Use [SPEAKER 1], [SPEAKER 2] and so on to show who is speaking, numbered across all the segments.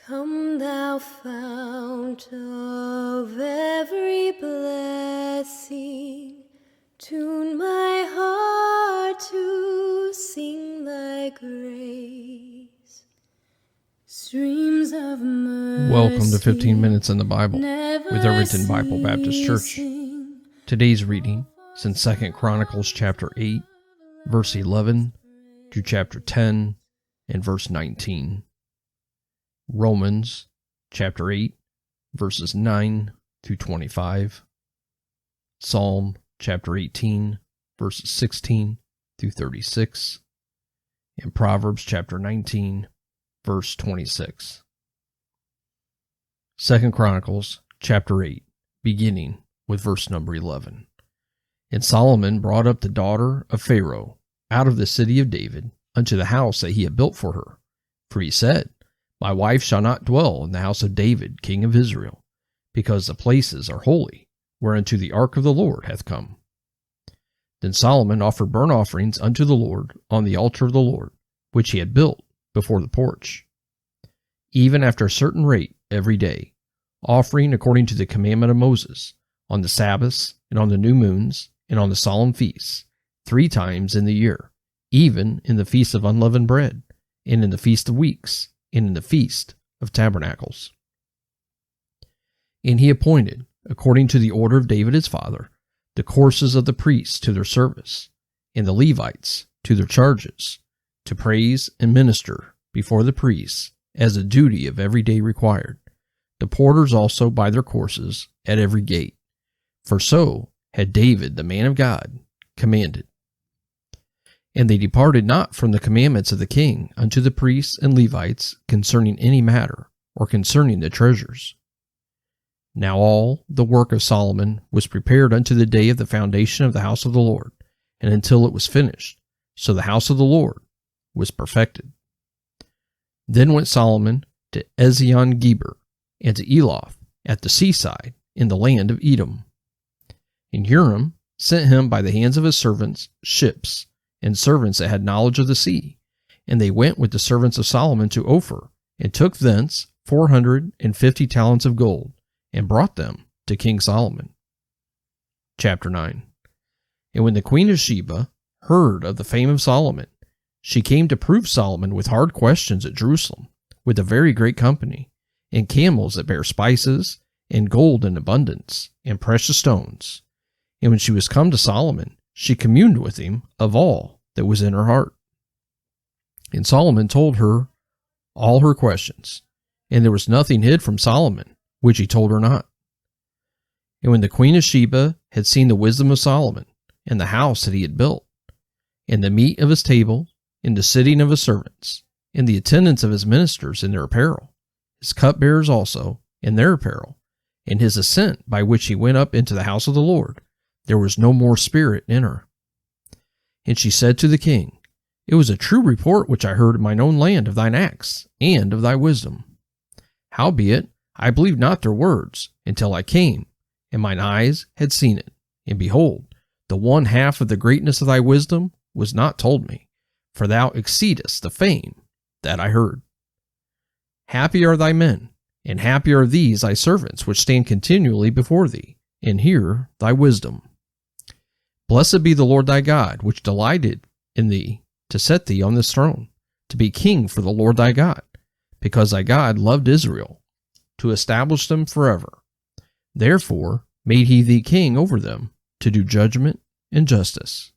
[SPEAKER 1] Come thou fount of every blessing, tune my heart to sing thy grace. Streams of mercy.
[SPEAKER 2] Welcome to 15 Minutes in the Bible with Irvington Bible Baptist Church. Today's reading is in 2 Chronicles chapter 8, verse 11 to chapter 10 and verse 19. Romans chapter 8, verses 9 through 25. Psalm chapter 18, verses 16 through 36. And Proverbs chapter 19, verse 26. 2 Chronicles chapter 8, beginning with verse number 11. And Solomon brought up the daughter of Pharaoh out of the city of David unto the house that he had built for her. For he said, My wife shall not dwell in the house of David king of Israel, because the places are holy, whereunto the ark of the Lord hath come. Then Solomon offered burnt offerings unto the Lord on the altar of the Lord, which he had built before the porch, even after a certain rate every day, offering according to the commandment of Moses, on the Sabbaths, and on the new moons, and on the solemn feasts, 3 times in the year, even in the feast of unleavened bread, and in the feast of weeks, and in the feast of tabernacles. And he appointed, according to the order of David his father, the courses of the priests to their service, and the Levites to their charges, to praise and minister before the priests, as a duty of every day required, the porters also by their courses at every gate. For so had David the man of God commanded. And they departed not from the commandments of the king unto the priests and Levites concerning any matter, or concerning the treasures. Now all the work of Solomon was prepared unto the day of the foundation of the house of the Lord, and until it was finished, so the house of the Lord was perfected. Then went Solomon to Ezion-Geber, and to Eloth at the seaside in the land of Edom. And Huram sent him by the hands of his servants ships, and servants that had knowledge of the sea. And they went with the servants of Solomon to Ophir, and took thence 450 talents of gold, and brought them to King Solomon. Chapter 9. And when the queen of Sheba heard of the fame of Solomon, she came to prove Solomon with hard questions at Jerusalem, with a very great company, and camels that bear spices, and gold in abundance, and precious stones. And when she was come to Solomon, she communed with him of all that was in her heart. And Solomon told her all her questions, and there was nothing hid from Solomon, which he told her not. And when the queen of Sheba had seen the wisdom of Solomon, and the house that he had built, and the meat of his table, and the sitting of his servants, and the attendance of his ministers in their apparel, his cupbearers also in their apparel, and his ascent by which he went up into the house of the Lord, there was no more spirit in her. And she said to the king, It was a true report which I heard in mine own land of thine acts, and of thy wisdom. Howbeit, I believed not their words, until I came, and mine eyes had seen it. And behold, the one half of the greatness of thy wisdom was not told me, for thou exceedest the fame that I heard. Happy are thy men, and happy are these thy servants, which stand continually before thee, and hear thy wisdom. Blessed be the Lord thy God, which delighted in thee to set thee on this throne, to be king for the Lord thy God, because thy God loved Israel, to establish them forever. Therefore made he thee king over them, to do judgment and justice.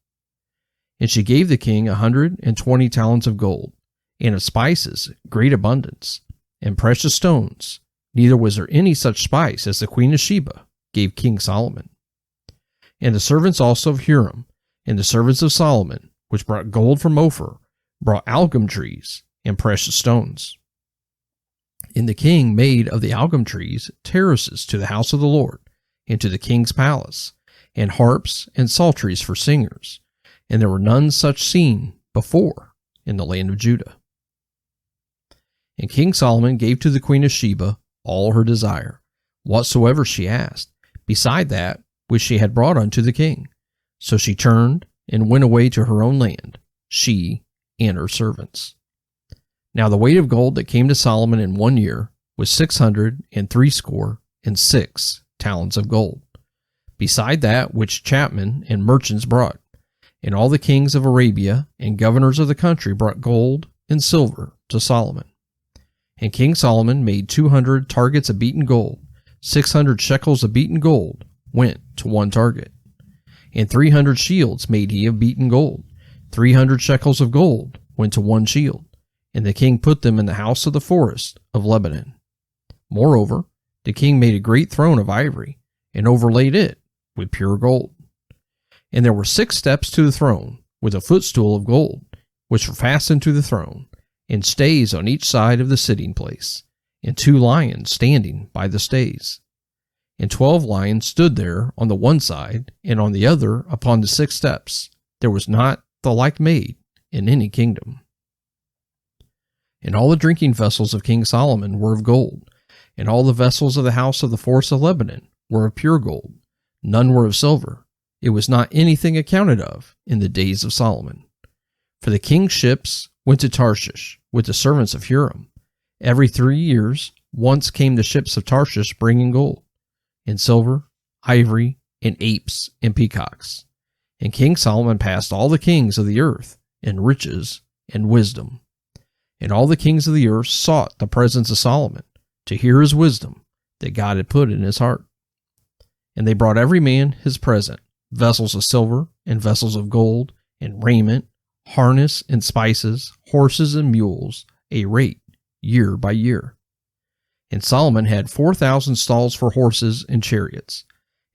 [SPEAKER 2] And she gave the king 120 talents of gold, and of spices great abundance, and precious stones. Neither was there any such spice as the queen of Sheba gave King Solomon. And the servants also of Huram, and the servants of Solomon, which brought gold from Ophir, brought algum trees and precious stones. And the king made of the algum trees terraces to the house of the Lord, and to the king's palace, and harps and psalteries for singers, and there were none such seen before in the land of Judah. And King Solomon gave to the queen of Sheba all her desire, whatsoever she asked, beside that which she had brought unto the king. So she turned and went away to her own land, she and her servants. Now the weight of gold that came to Solomon in 1 year with 666 talents of gold, beside that which chapmen and merchants brought. And all the kings of Arabia and governors of the country brought gold and silver to Solomon. And King Solomon made 200 targets of beaten gold. 600 shekels of beaten gold went to one target. And 300 shields made he of beaten gold. 300 shekels of gold went to one shield. And the king put them in the house of the forest of Lebanon. Moreover, the king made a great throne of ivory, and overlaid it with pure gold. And there were 6 steps to the throne, with a footstool of gold, which were fastened to the throne, and stays on each side of the sitting place, and 2 lions standing by the stays. And 12 lions stood there on the one side, and on the other upon the 6 steps. There was not the like made in any kingdom. And all the drinking vessels of King Solomon were of gold, and all the vessels of the house of the forest of Lebanon were of pure gold. None were of silver. It was not anything accounted of in the days of Solomon. For the king's ships went to Tarshish with the servants of Huram. Every 3 years once came the ships of Tarshish bringing gold, and silver, ivory, and apes, and peacocks. And King Solomon passed all the kings of the earth in riches and wisdom. And all the kings of the earth sought the presence of Solomon, to hear his wisdom that God had put in his heart. And they brought every man his present, vessels of silver, and vessels of gold, and raiment, harness and spices, horses and mules, a rate, year by year. And Solomon had 4,000 stalls for horses and chariots,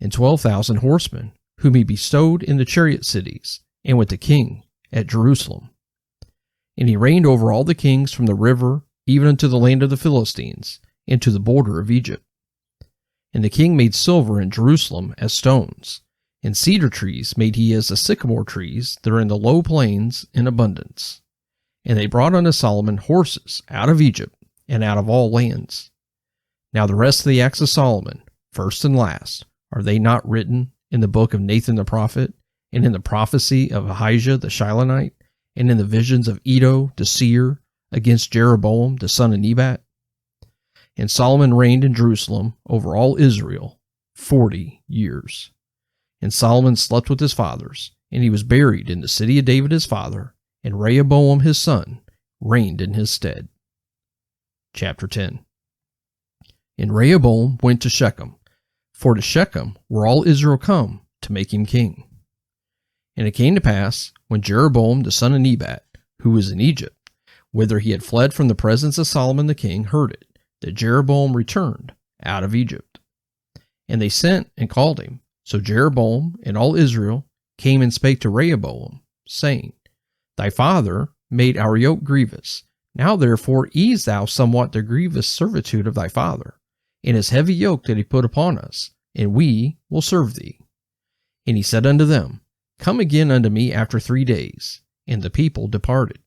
[SPEAKER 2] and 12,000 horsemen, whom he bestowed in the chariot cities, and with the king at Jerusalem. And he reigned over all the kings from the river even unto the land of the Philistines, and to the border of Egypt. And the king made silver in Jerusalem as stones, and cedar trees made he as the sycamore trees that are in the low plains in abundance. And they brought unto Solomon horses out of Egypt, and out of all lands. Now the rest of the acts of Solomon, first and last, are they not written in the book of Nathan the prophet, and in the prophecy of Ahijah the Shilonite, and in the visions of Iddo the seer against Jeroboam the son of Nebat? And Solomon reigned in Jerusalem over all Israel 40 years. And Solomon slept with his fathers, and he was buried in the city of David his father, and Rehoboam his son reigned in his stead. Chapter 10. And Rehoboam went to Shechem, for to Shechem were all Israel come to make him king. And it came to pass, when Jeroboam the son of Nebat, who was in Egypt, whither he had fled from the presence of Solomon the king, heard it, that Jeroboam returned out of Egypt. And they sent and called him. So Jeroboam and all Israel came and spake to Rehoboam, saying, Thy father made our yoke grievous. Now therefore ease thou somewhat the grievous servitude of thy father, and his heavy yoke that he put upon us, and we will serve thee. And he said unto them, Come again unto me after 3 days. And the people departed.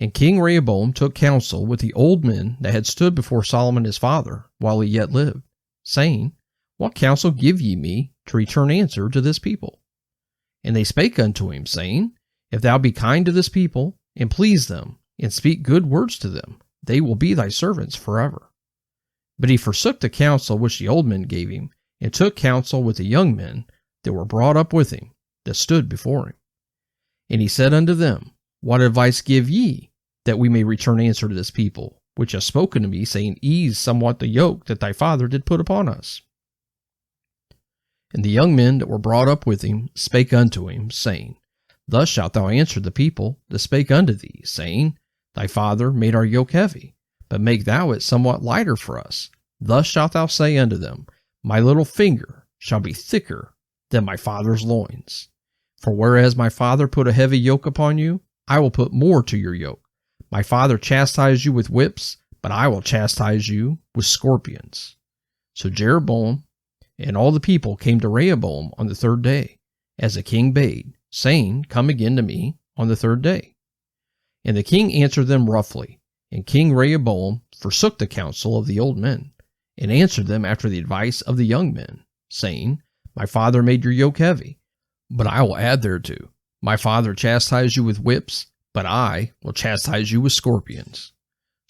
[SPEAKER 2] And King Rehoboam took counsel with the old men that had stood before Solomon his father while he yet lived, saying, What counsel give ye me to return answer to this people? And they spake unto him, saying, If thou be kind to this people, and please them, and speak good words to them, they will be thy servants forever. But he forsook the counsel which the old men gave him, and took counsel with the young men that were brought up with him, that stood before him. And he said unto them, What advice give ye, that we may return answer to this people, which have spoken to me, saying, Ease somewhat the yoke that thy father did put upon us? And the young men that were brought up with him spake unto him, saying, Thus shalt thou answer the people that spake unto thee, saying, Thy father made our yoke heavy, but make thou it somewhat lighter for us. Thus shalt thou say unto them, My little finger shall be thicker than my father's loins. For whereas my father put a heavy yoke upon you, I will put more to your yoke. My father chastised you with whips, but I will chastise you with scorpions. So Jeroboam and all the people came to Rehoboam on the 3rd day, as the king bade, saying, Come again to me on the 3rd day. And the king answered them roughly, and King Rehoboam forsook the counsel of the old men, and answered them after the advice of the young men, saying, My father made your yoke heavy, but I will add thereto. My father chastised you with whips, but I will chastise you with scorpions.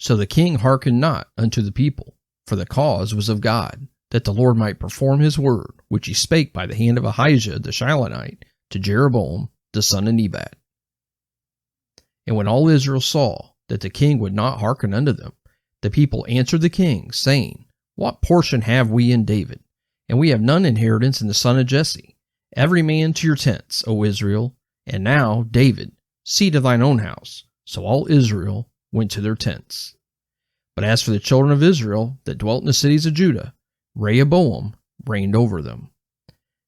[SPEAKER 2] So the king hearkened not unto the people, for the cause was of God, that the Lord might perform his word, which he spake by the hand of Ahijah the Shilonite to Jeroboam the son of Nebat. And when all Israel saw that the king would not hearken unto them, the people answered the king, saying, What portion have we in David? And we have none inheritance in the son of Jesse. Every man to your tents, O Israel. And now, David, see to thine own house. So all Israel went to their tents. But as for the children of Israel that dwelt in the cities of Judah, Rehoboam reigned over them.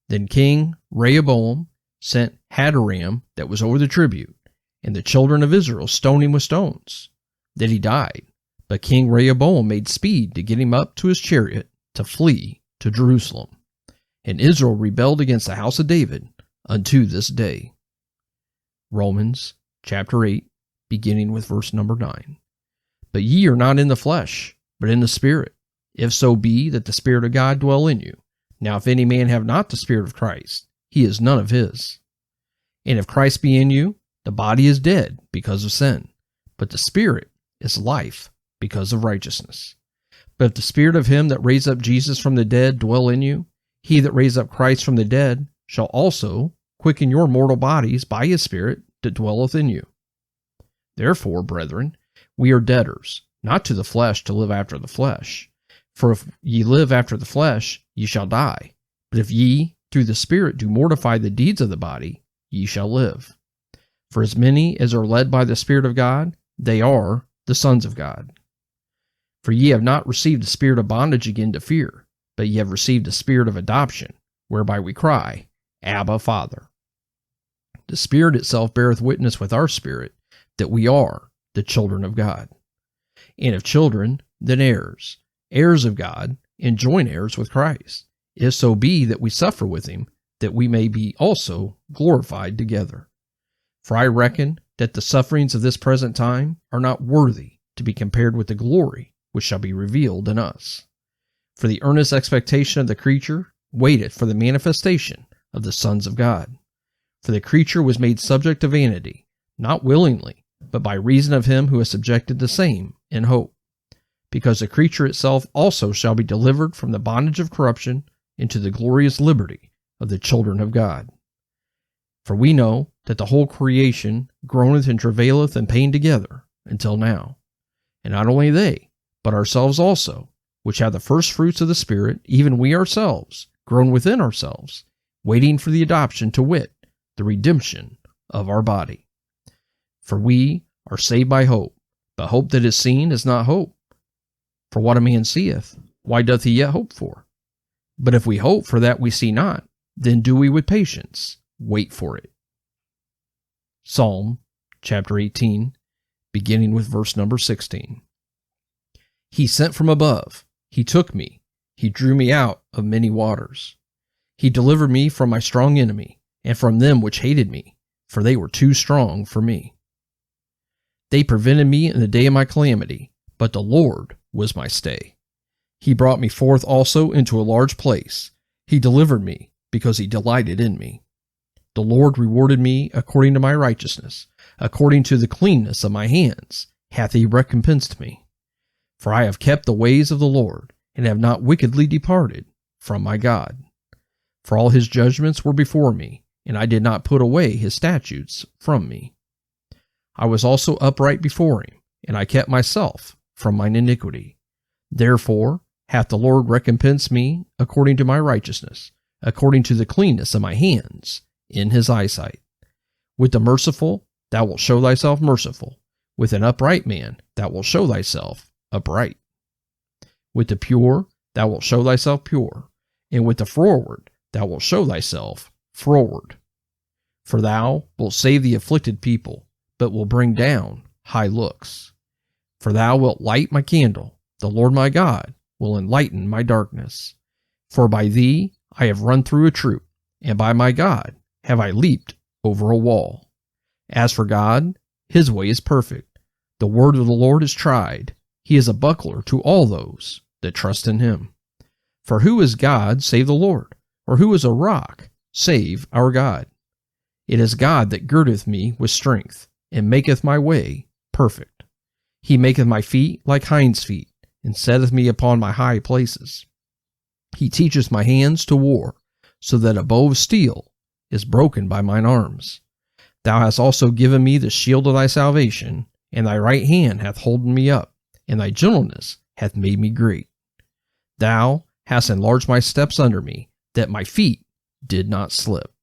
[SPEAKER 2] Then King Rehoboam sent Hadoram that was over the tribute, and the children of Israel stoned him with stones. That he died. But King Rehoboam made speed to get him up to his chariot to flee to Jerusalem. And Israel rebelled against the house of David unto this day. Romans chapter 8, beginning with verse number 9. But ye are not in the flesh, but in the Spirit, if so be that the Spirit of God dwell in you. Now if any man have not the Spirit of Christ, he is none of his. And if Christ be in you, the body is dead because of sin, but the Spirit is life because of righteousness. But if the Spirit of him that raised up Jesus from the dead dwell in you, he that raised up Christ from the dead shall also quicken your mortal bodies by his Spirit that dwelleth in you. Therefore, brethren, we are debtors, not to the flesh to live after the flesh. For if ye live after the flesh, ye shall die. But if ye through the Spirit do mortify the deeds of the body, ye shall live. For as many as are led by the Spirit of God, they are the sons of God. For ye have not received the spirit of bondage again to fear, but ye have received the spirit of adoption, whereby we cry, Abba, Father. The Spirit itself beareth witness with our spirit that we are the children of God. And if children, then heirs, heirs of God, and joint heirs with Christ, if so be that we suffer with him, that we may be also glorified together. For I reckon that the sufferings of this present time are not worthy to be compared with the glory which shall be revealed in us. For the earnest expectation of the creature waiteth for the manifestation of the sons of God. For the creature was made subject to vanity, not willingly, but by reason of him who has subjected the same in hope. Because the creature itself also shall be delivered from the bondage of corruption into the glorious liberty of the children of God. For we know that the whole creation groaneth and travaileth in pain together until now. And not only they, but ourselves also, which have the first fruits of the Spirit, even we ourselves, groan within ourselves, waiting for the adoption, to wit, the redemption of our body. For we are saved by hope, but hope that is seen is not hope. For what a man seeth, why doth he yet hope for? But if we hope for that we see not, then do we with patience wait for it. Psalm chapter 18, beginning with verse number 16. He sent from above, he took me, he drew me out of many waters. He delivered me from my strong enemy, and from them which hated me, for they were too strong for me. They prevented me in the day of my calamity, but the Lord was my stay. He brought me forth also into a large place. He delivered me, because he delighted in me. The Lord rewarded me according to my righteousness, according to the cleanness of my hands hath he recompensed me. For I have kept the ways of the Lord, and have not wickedly departed from my God. For all his judgments were before me, and I did not put away his statutes from me. I was also upright before him, and I kept myself from mine iniquity. Therefore hath the Lord recompensed me according to my righteousness, according to the cleanness of my hands in his eyesight. With the merciful thou wilt show thyself merciful, with an upright man thou wilt show thyself upright. With the pure thou wilt show thyself pure, and with the froward thou wilt show thyself froward. For thou wilt save the afflicted people, but will bring down high looks. For thou wilt light my candle, the Lord my God will enlighten my darkness. For by thee I have run through a troop, and by my God have I leaped over a wall. As for God, his way is perfect. The word of the Lord is tried. He is a buckler to all those that trust in him. For who is God save the Lord? Or who is a rock save our God? It is God that girdeth me with strength, and maketh my way perfect. He maketh my feet like hinds' feet, and setteth me upon my high places. He teacheth my hands to war, so that a bow of steel is broken by mine arms. Thou hast also given me the shield of thy salvation, and thy right hand hath holden me up, and thy gentleness hath made me great. Thou hast enlarged my steps under me, that my feet did not slip.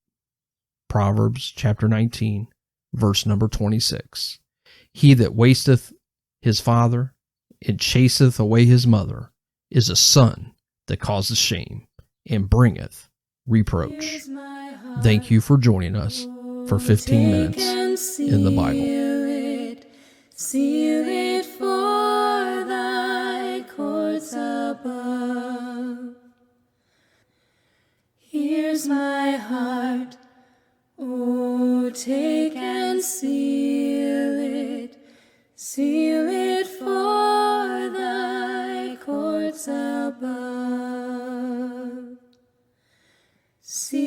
[SPEAKER 2] Proverbs chapter 19, verse number 26. He that wasteth his father and chaseth away his mother is a son that causeth shame and bringeth reproach. Thank you for joining us for 15 minutes in the Bible.
[SPEAKER 1] Seal it for thy courts above. Here's my heart, oh, take and seal it for thy courts above. Seal